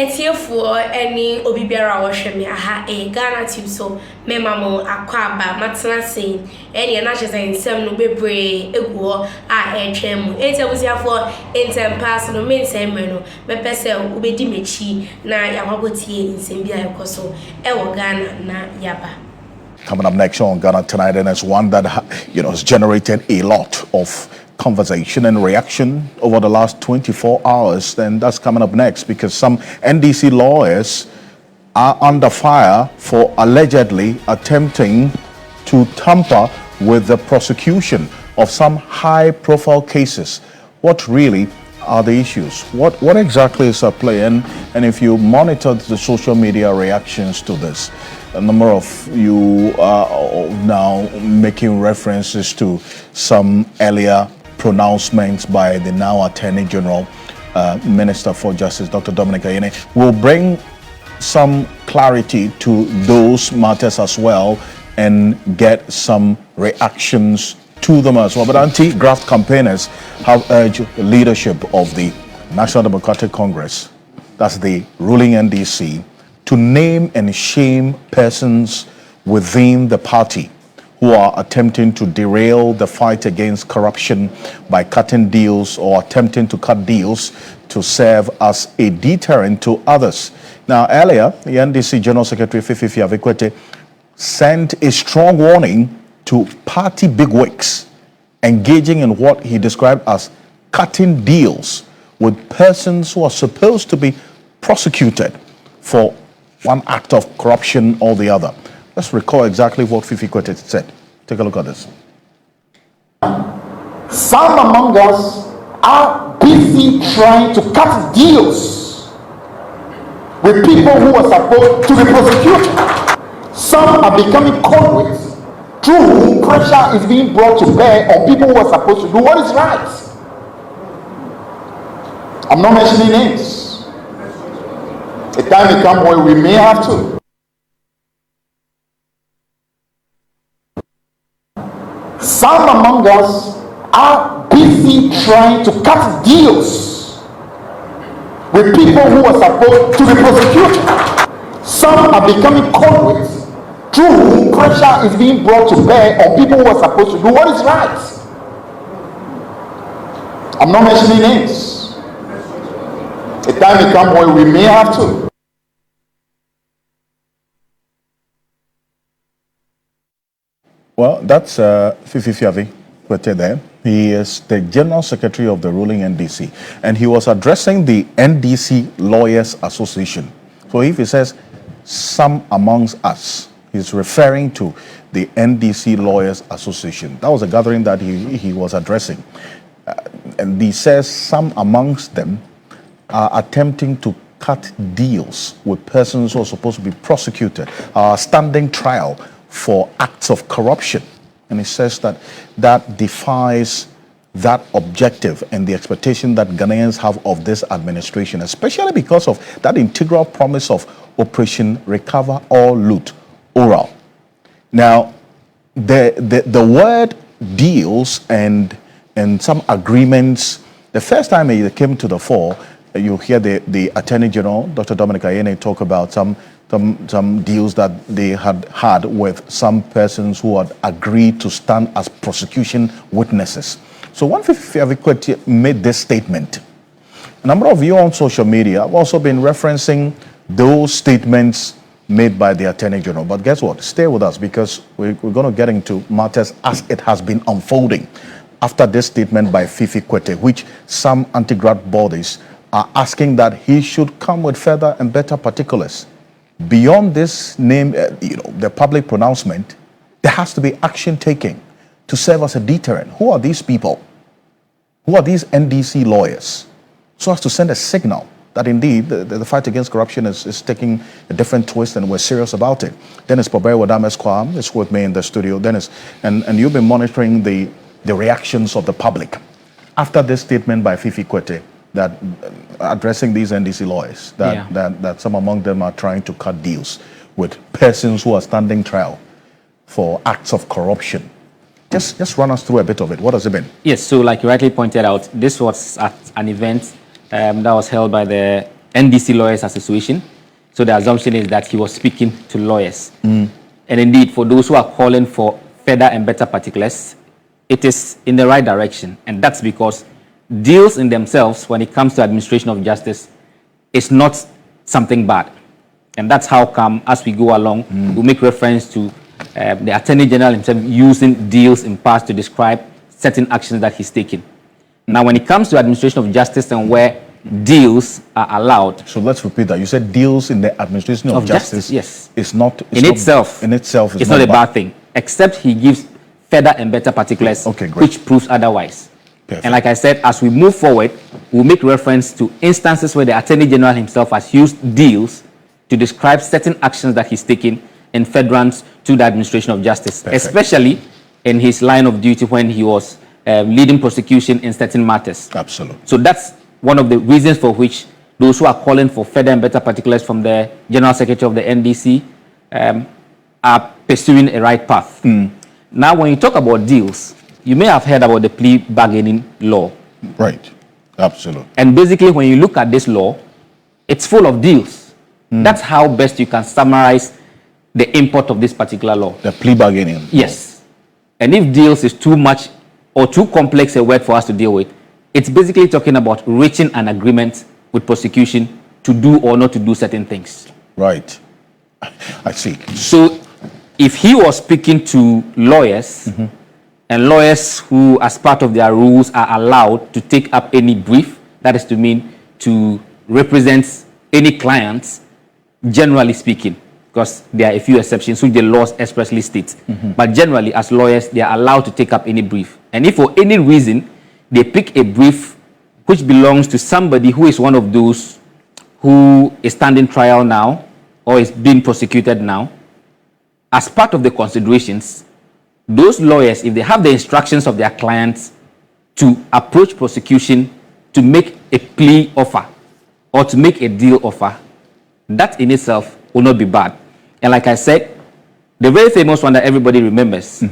for any Obibiara Washemi, aha, a Ghanatube so, Memamo, Aquaba, Matana saying, any another in some no be brave, a war, a tremble. It's a was for in time pass no main semino, my person will be Dimechi, na Yamaboti in Simbia Coso, Ewa Ghana, na Yaba. Coming up next on Ghana Tonight, and it's one that has generated a lot of conversation and reaction over the last 24 hours. And that's coming up next because some NDC lawyers are under fire for allegedly attempting to tamper with the prosecution of some high-profile cases. What really are the issues? What exactly is at play? And if you monitor the social media reactions to this, a number of you are now making references to some earlier pronouncements by the now Attorney General, Minister for Justice, Dr. Dominic Ayine, will bring some clarity to those matters as well and get some reactions to them as well. But anti-graft campaigners have urged the leadership of the National Democratic Congress, that's the ruling NDC, to name and shame persons within the party who are attempting to derail the fight against corruption by cutting deals or attempting to cut deals to serve as a deterrent to others. Now, earlier, the NDC General Secretary Fifi Quetey sent a strong warning to party bigwigs engaging in what he described as cutting deals with persons who are supposed to be prosecuted for one act of corruption or the other. Let's recall exactly what Fifi Quetey said. Take a look at this. Some among us are busy trying to cut deals with people who are supposed to be prosecuted. Some are becoming conduits through whom pressure is being brought to bear on people who are supposed to do what is right. I'm not mentioning names. A time may come where we may have to. Some among us are busy trying to cut deals with people who are supposed to be prosecuted. Some are becoming conduits through whom pressure is being brought to bear on people who are supposed to do what is right. I'm not mentioning names. A time may come where we may have to. Well, that's Fifi Quetey there. He is the General Secretary of the ruling NDC, and he was addressing the NDC Lawyers Association. So if he says some amongst us, he's referring to the NDC Lawyers Association. That was a gathering that he was addressing. And he says some amongst them are attempting to cut deals with persons who are supposed to be prosecuted, standing trial for acts of corruption. And he says that that defies that objective and the expectation that Ghanaians have of this administration, especially because of that integral promise of Operation Recover or Loot, oral. Now, the word deals and some agreements, the first time it came to the fore, you hear the Attorney General, Dr. Dominic Ayine, talk about some deals that they had with some persons who had agreed to stand as prosecution witnesses. So when Fifi Quetey made this statement, a number of you on social media have also been referencing those statements made by the Attorney General. But guess what? Stay with us because we're going to get into matters as it has been unfolding after this statement by Fifi Quetey, which some anti-graft bodies are asking that he should come with further and better particulars. Beyond this name, the public pronouncement, there has to be action taken to serve as a deterrent. Who are these people? Who are these NDC lawyers? So as to send a signal that indeed the fight against corruption is taking a different twist and we're serious about it. Dennis Pobere Wadamesquam is with me in the studio. Dennis, and you've been monitoring the reactions of the public after this statement by Fifi Quetey that addressing these NDC lawyers, that some among them are trying to cut deals with persons who are standing trial for acts of corruption. Just run us through a bit of it. What has it been? Yes, so like you rightly pointed out, this was at an event that was held by the NDC Lawyers Association. So the assumption is that he was speaking to lawyers. And indeed, for those who are calling for further and better particulars, it is in the right direction. And that's because deals in themselves, when it comes to administration of justice, is not something bad. And that's how come, as we go along, we make reference to the Attorney General himself using deals in past to describe certain actions that he's taken. Now, when it comes to administration of justice and where deals are allowed. So let's repeat that. You said deals in the administration of justice, yes, is not in itself. It's not a bad thing, except he gives further and better particulars, which proves otherwise. Perfect. And like I said, as we move forward, we'll make reference to instances where the Attorney General himself has used deals to describe certain actions that he's taken in furtherance to the administration of justice, especially in his line of duty when he was leading prosecution in certain matters. Absolutely. So that's one of the reasons for which those who are calling for further and better particulars from the General Secretary of the NDC are pursuing a right path. Now, when you talk about deals, you may have heard about the plea bargaining law. Right. Absolutely. And basically, when you look at this law, it's full of deals. That's how best you can summarize the import of this particular law. The plea bargaining. Yes. And if deals is too much or too complex a word for us to deal with, it's basically talking about reaching an agreement with prosecution to do or not to do certain things. Right. I see. So if he was speaking to lawyers, and lawyers who, as part of their rules, are allowed to take up any brief, that is to mean to represent any clients, generally speaking, because there are a few exceptions which the laws expressly state. But generally, as lawyers, they are allowed to take up any brief. And if for any reason they pick a brief which belongs to somebody who is one of those who is standing trial now or is being prosecuted now, as part of the considerations, those lawyers, if they have the instructions of their clients to approach prosecution to make a plea offer or to make a deal offer, that in itself will not be bad. And like I said, the very famous one that everybody remembers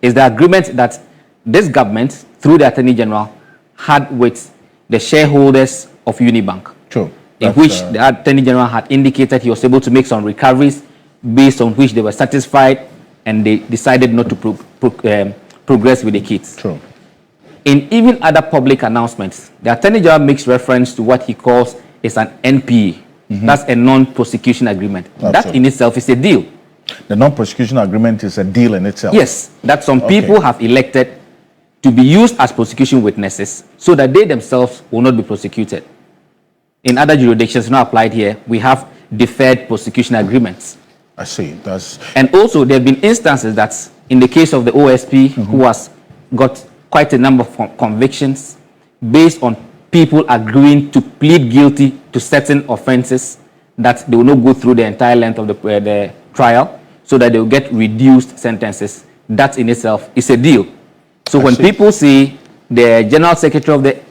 is the agreement that this government, through the Attorney General, had with the shareholders of Unibank. True. In which the Attorney General had indicated he was able to make some recoveries based on which they were satisfied and they decided not to progress with the case. True. In even other public announcements, the Attorney General makes reference to what he calls is an NPA. That's a non-prosecution agreement. Absolutely. That in itself is a deal. The non-prosecution agreement is a deal in itself. Yes, that some people have elected to be used as prosecution witnesses so that they themselves will not be prosecuted. In other jurisdictions not applied here, we have deferred prosecution agreements. I see. And also, there have been instances that, in the case of the OSP, who has got quite a number of convictions based on people agreeing to plead guilty to certain offenses, that they will not go through the entire length of the trial, so that they will get reduced sentences. That in itself is a deal. So when people say the General Secretary of the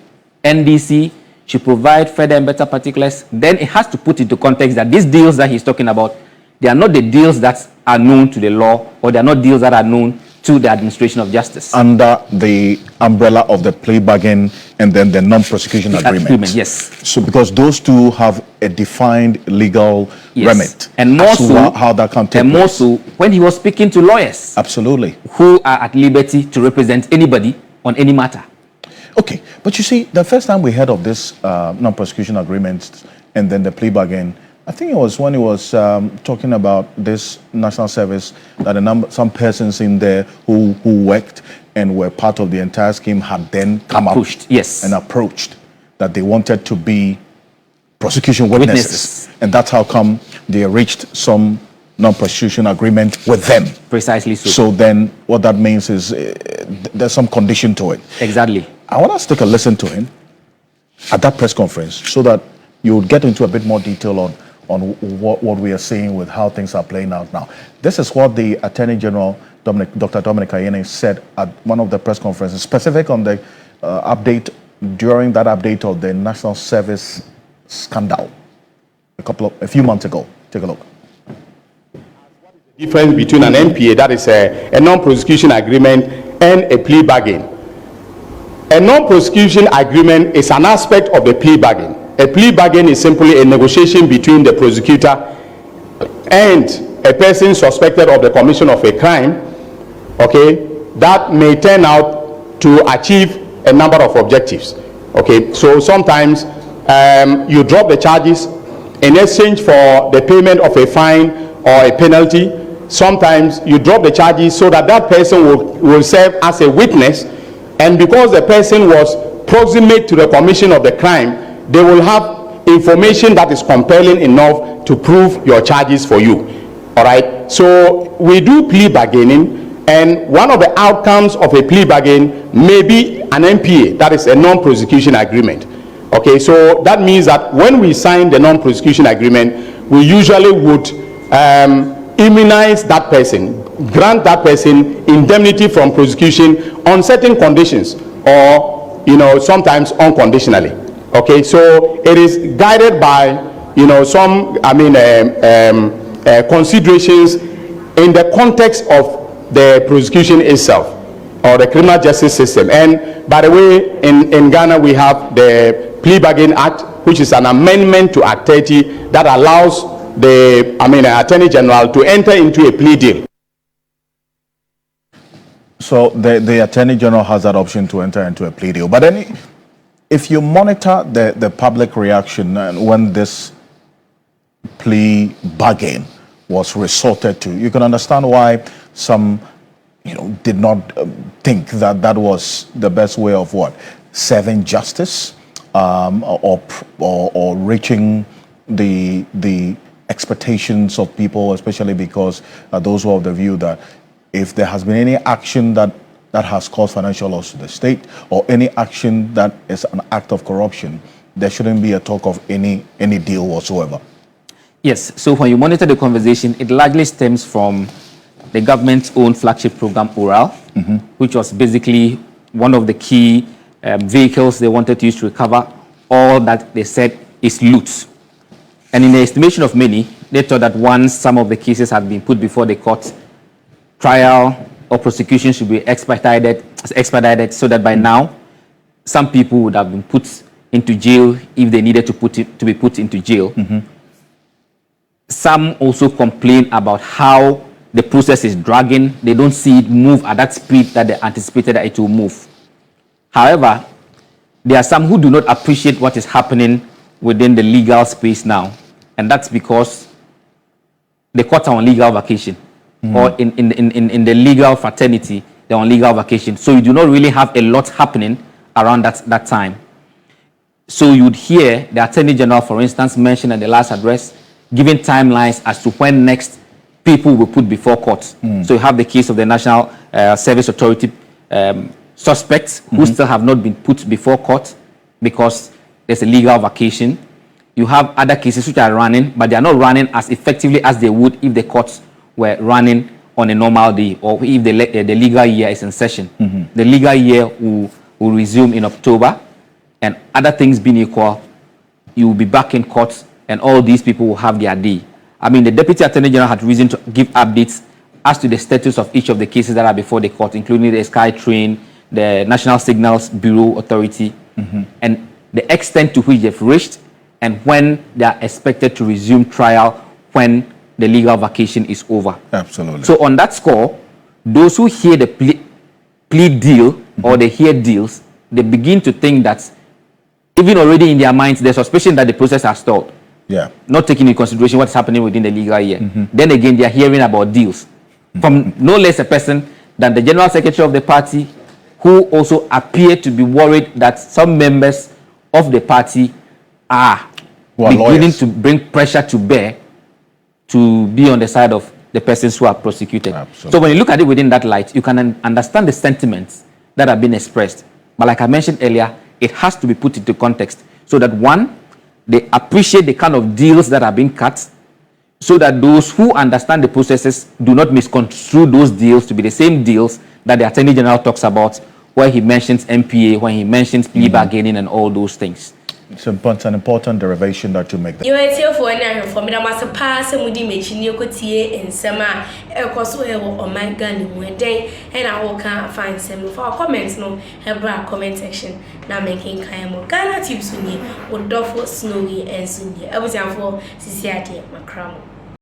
NDC should provide further and better particulars, then it has to put into context that these deals that he's talking about, they are not the deals that are known to the law, or they are not deals that are known to the administration of justice. Under the umbrella of the plea bargain and then the non-prosecution agreement. Yes. So because those two have a defined legal remit. And more so, how that can take and more place. so when he was speaking to lawyers. Absolutely. Who are at liberty to represent anybody on any matter. Okay, but you see, the first time we heard of this non-prosecution agreement and then the plea bargain, I think it was when he was talking about this national service, that some persons in there who worked and were part of the entire scheme had then come up and approached that they wanted to be prosecution witnesses. And that's how come they reached some non-prosecution agreement with them. Precisely so. So then what that means is there's some condition to it. Exactly. I want us to take a listen to him at that press conference so that you would get into a bit more detail on what we are seeing with how things are playing out now. This is what the Attorney General, Dr. Dominic Ayine, said at one of the press conferences, specific on the update, during that update of the national service scandal a few months ago. Take a look. Difference between an NPA, that is a non-prosecution agreement, and a plea bargain. A non-prosecution agreement is an aspect of the plea bargain. a plea bargain is simply a negotiation between the prosecutor and a person suspected of the commission of a crime, okay, that may turn out to achieve a number of objectives. Okay, so sometimes you drop the charges in exchange for the payment of a fine or a penalty. Sometimes you drop the charges so that that person will serve as a witness, and because the person was proximate to the commission of the crime, they will have information that is compelling enough to prove your charges for you. All right, so we do plea bargaining, and one of the outcomes of a plea bargain may be an NPA, that is a non-prosecution agreement. Okay, so that means that when we sign the non-prosecution agreement, we usually would immunize that person, grant that person indemnity from prosecution on certain conditions, or sometimes unconditionally. Okay, so it is guided by some considerations in the context of the prosecution itself or the criminal justice system. And by the way, in Ghana we have the Plea Bargain Act, which is an amendment to Act 30 that allows the Attorney General to enter into a plea deal. So the Attorney General has that option to enter into a plea deal. But then if you monitor the public reaction when this plea bargain was resorted to, you can understand why some did not think that that was the best way of serving justice, or reaching the expectations of people, especially because those who are of the view that if there has been any action that has caused financial loss to the state, or any action that is an act of corruption, there shouldn't be a talk of any deal whatsoever. Yes, so when you monitor the conversation, it largely stems from the government's own flagship program, Oral, which was basically one of the key vehicles they wanted to use to recover all that they said is loot. And in the estimation of many, they thought that once some of the cases had been put before the court, trial or prosecution should be expedited so that by now, some people would have been put into jail if they needed to be put into jail. Some also complain about how the process is dragging. They don't see it move at that speed that they anticipated that it will move. However, there are some who do not appreciate what is happening within the legal space now. And that's because the courts are on legal vacation. Or in the legal fraternity, they're on legal vacation. So you do not really have a lot happening around that time. So you'd hear the Attorney General, for instance, mention in the last address, giving timelines as to when next people will put before court. So you have the case of the National Service Authority suspects who still have not been put before court because there's a legal vacation. You have other cases which are running, but they are not running as effectively as they would if the courts were running on a normal day, or if the legal year is in session. The legal year will resume in October, and other things being equal, you will be back in court, and all these people will have their day. I mean, the Deputy Attorney General had reason to give updates as to the status of each of the cases that are before the court, including the SkyTrain, the National Signals Bureau Authority, and the extent to which they've reached, and when they are expected to resume trial when the legal vacation is over. Absolutely. So on that score, those who hear the plea deal or they hear deals, they begin to think that even already in their minds, there's suspicion that the process has stalled. Yeah. Not taking into consideration what's happening within the legal year. Then again, they are hearing about deals from no less a person than the General Secretary of the party, who also appeared to be worried that some members of the party are beginning to bring pressure to bear to be on the side of the persons who are prosecuted. Absolutely. So when you look at it within that light, you can understand the sentiments that have been expressed. But like I mentioned earlier, it has to be put into context so that one, they appreciate the kind of deals that are being cut, so that those who understand the processes do not misconstrue those deals to be the same deals that the Attorney General talks about, where he mentions MPA, when he mentions plea bargaining and all those things. It's an important derivation that you make there. You are here for any for me. I must pass and we make you could see in summer. A course on my gun one day, and I will can't find some of our comments. No, have a comment section. Now making kind of Ghana tubes soon, or Duffo, Snowy, and soon. I was for Cecilia Macram.